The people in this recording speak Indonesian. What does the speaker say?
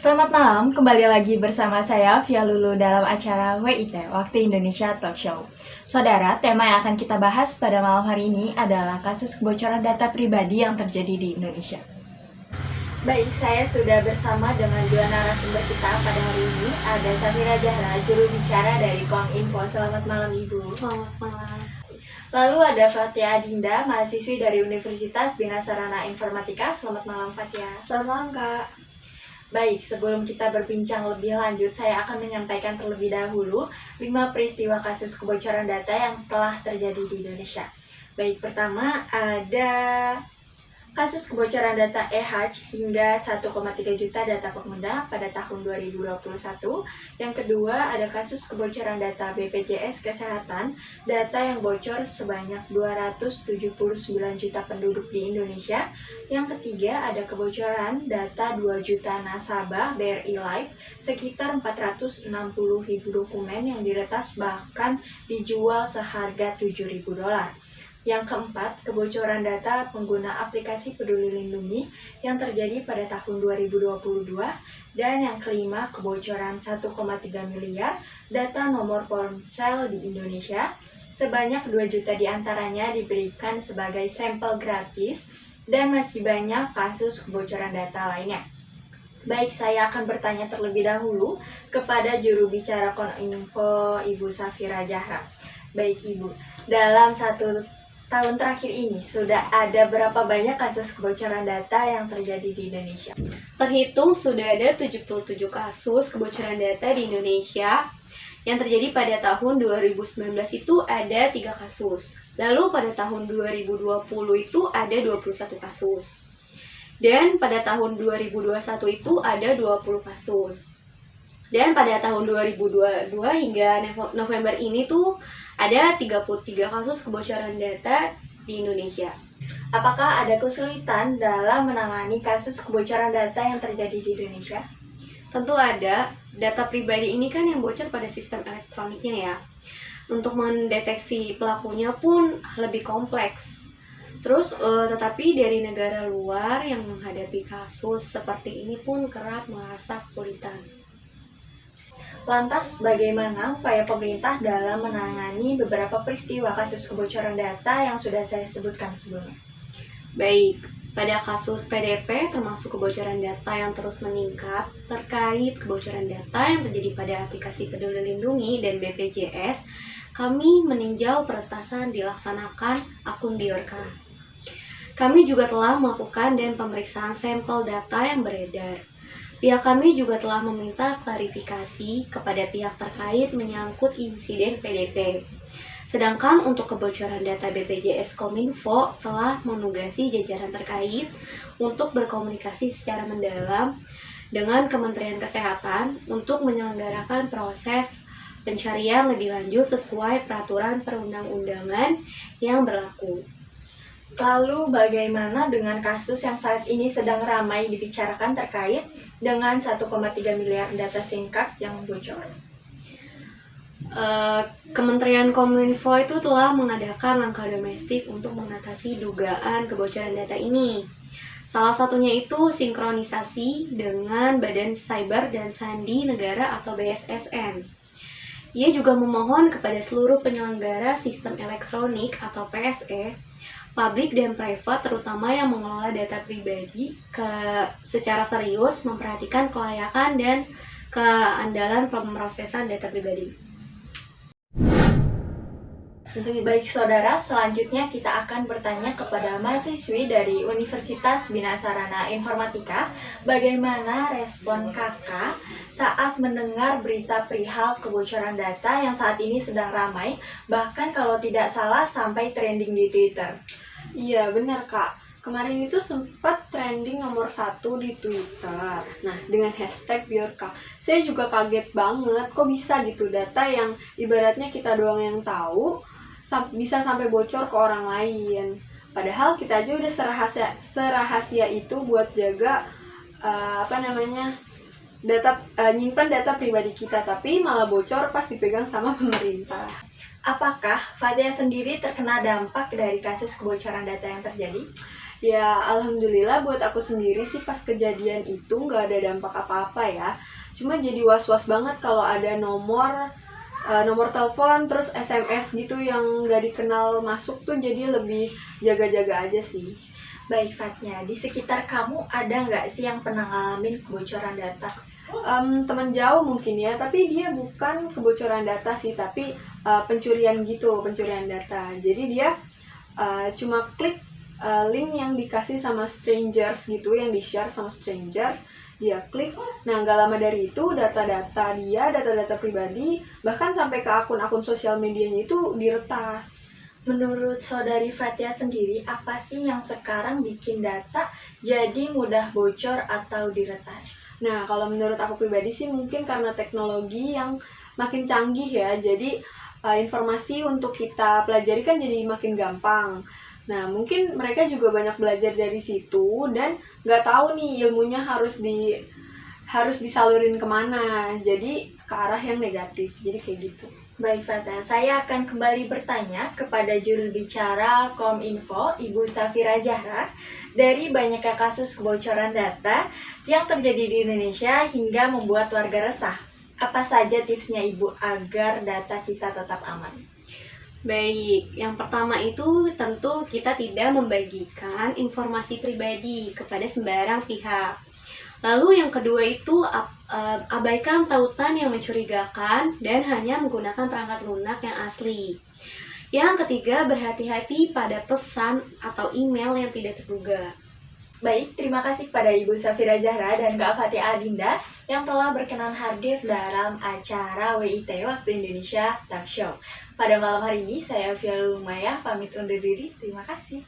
Selamat malam, kembali lagi bersama saya Via Lulu dalam acara WIT, Waktu Indonesia Talk Show. Saudara, tema yang akan kita bahas pada malam hari ini adalah kasus kebocoran data pribadi yang terjadi di Indonesia. Baik, saya sudah bersama dengan dua narasumber kita pada hari ini. Ada Safira Zahra, juru bicara dari Kominfo. Selamat malam, Ibu. Selamat malam. Lalu ada Fatia Adinda, mahasiswi dari Universitas Bina Sarana Informatika. Selamat malam, Fatia. Selamat malam, Kak. Baik, sebelum kita berbincang lebih lanjut, saya akan menyampaikan terlebih dahulu 5 peristiwa kasus kebocoran data yang telah terjadi di Indonesia. Baik, pertama ada kasus kebocoran data hingga 1,3 juta data pengguna pada tahun 2021. Yang kedua, ada kasus kebocoran data BPJS Kesehatan, data yang bocor sebanyak 279 juta penduduk di Indonesia. Yang ketiga, ada kebocoran data 2 juta nasabah BRI Life, sekitar 460 ribu dokumen yang diretas bahkan dijual seharga $7.000. Yang keempat, kebocoran data pengguna aplikasi Peduli Lindungi yang terjadi pada tahun 2022. Dan yang kelima, kebocoran 1,3 miliar data nomor ponsel di Indonesia. Sebanyak 2 juta diantaranya diberikan sebagai sampel gratis dan masih banyak kasus kebocoran data lainnya. Baik, saya akan bertanya terlebih dahulu kepada juru bicara Kominfo, Ibu Safira Zahra. Baik, Ibu, dalam 1 tahun terakhir ini sudah ada berapa banyak kasus kebocoran data yang terjadi di Indonesia? Terhitung sudah ada 77 kasus kebocoran data di Indonesia. Yang terjadi pada tahun 2019 itu ada 3 kasus. Lalu pada tahun 2020 itu ada 21 kasus. Dan pada tahun 2021 itu ada 20 kasus. Dan pada tahun 2022 hingga November ini tuh ada 33 kasus kebocoran data di Indonesia. Apakah ada kesulitan dalam menangani kasus kebocoran data yang terjadi di Indonesia? Tentu ada. Data pribadi ini kan yang bocor pada sistem elektroniknya ya. Untuk mendeteksi pelakunya pun lebih kompleks. Terus tetapi dari negara luar yang menghadapi kasus seperti ini pun kerap merasa kesulitan. Lantas, bagaimana upaya pemerintah dalam menangani beberapa peristiwa kasus kebocoran data yang sudah saya sebutkan sebelumnya? Baik, pada kasus PDP termasuk kebocoran data yang terus meningkat terkait kebocoran data yang terjadi pada aplikasi Peduli Lindungi dan BPJS, kami meninjau peretasan dilaksanakan akun Biorka. Kami juga telah melakukan dan pemeriksaan sampel data yang beredar. Pihak kami juga telah meminta klarifikasi kepada pihak terkait menyangkut insiden PDP. Sedangkan untuk kebocoran data BPJS Kominfo telah menugasi jajaran terkait untuk berkomunikasi secara mendalam dengan Kementerian Kesehatan untuk menyelenggarakan proses pencarian lebih lanjut sesuai peraturan perundang-undangan yang berlaku. Lalu bagaimana dengan kasus yang saat ini sedang ramai dibicarakan terkait dengan 1,3 miliar data SIM card yang bocor? Kementerian Kominfo itu telah mengadakan langkah domestik untuk mengatasi dugaan kebocoran data ini. Salah satunya itu sinkronisasi dengan Badan Cyber dan Sandi Negara atau BSSN. Ia juga memohon kepada seluruh penyelenggara sistem elektronik atau PSE, publik dan private terutama yang mengelola data pribadi secara serius memperhatikan kelayakan dan keandalan pemrosesan data pribadi. Baik saudara, selanjutnya kita akan bertanya kepada mahasiswi dari Universitas Bina Sarana Informatika, bagaimana respon kakak saat mendengar berita perihal kebocoran data yang saat ini sedang ramai, bahkan kalau tidak salah sampai trending di Twitter. Iya benar Kak, kemarin itu sempat trending nomor 1 di Twitter. Nah dengan hashtag Biorka, saya juga kaget banget kok bisa gitu data yang ibaratnya kita doang yang tahu bisa sampai bocor ke orang lain. Padahal kita aja udah serahasia itu buat jaga nyimpan data pribadi kita, tapi malah bocor pas dipegang sama pemerintah. Apakah Fatia sendiri terkena dampak dari kasus kebocoran data yang terjadi? Ya, alhamdulillah buat aku sendiri sih pas kejadian itu nggak ada dampak apa-apa ya. Cuma jadi was-was banget kalau ada nomor telepon terus SMS gitu yang nggak dikenal masuk tuh, jadi lebih jaga-jaga aja sih. Baik Fatnya, di sekitar kamu ada nggak sih yang pernah ngalamin kebocoran data? Teman jauh mungkin ya, tapi dia bukan kebocoran data sih, tapi pencurian gitu, pencurian data. Jadi dia cuma klik link yang dikasih sama strangers gitu, yang di-share sama strangers, dia klik. Nah, nggak lama dari itu data-data dia, data-data pribadi, bahkan sampai ke akun-akun sosial medianya itu diretas. Menurut saudari Fatia sendiri, apa sih yang sekarang bikin data jadi mudah bocor atau diretas? Nah, kalau menurut aku pribadi sih mungkin karena teknologi yang makin canggih ya. Jadi informasi untuk kita pelajari kan jadi makin gampang. Nah, mungkin mereka juga banyak belajar dari situ dan nggak tahu nih ilmunya harus disalurin kemana. Jadi ke arah yang negatif. Jadi kayak gitu. Baik Fata, saya akan kembali bertanya kepada juru bicara Kominfo, Ibu Safira Zahra, dari banyaknya kasus kebocoran data yang terjadi di Indonesia hingga membuat warga resah. Apa saja tipsnya Ibu agar data kita tetap aman? Baik, yang pertama itu tentu kita tidak membagikan informasi pribadi kepada sembarang pihak. Lalu yang kedua itu abaikan tautan yang mencurigakan dan hanya menggunakan perangkat lunak yang asli. Yang ketiga, berhati-hati pada pesan atau email yang tidak terduga. Baik, terima kasih kepada Ibu Safira Zahra dan Kak Fatia Adinda yang telah berkenan hadir dalam acara WIT Waktu Indonesia Talk Show. Pada malam hari ini, saya Fialul Maya pamit undur diri. Terima kasih.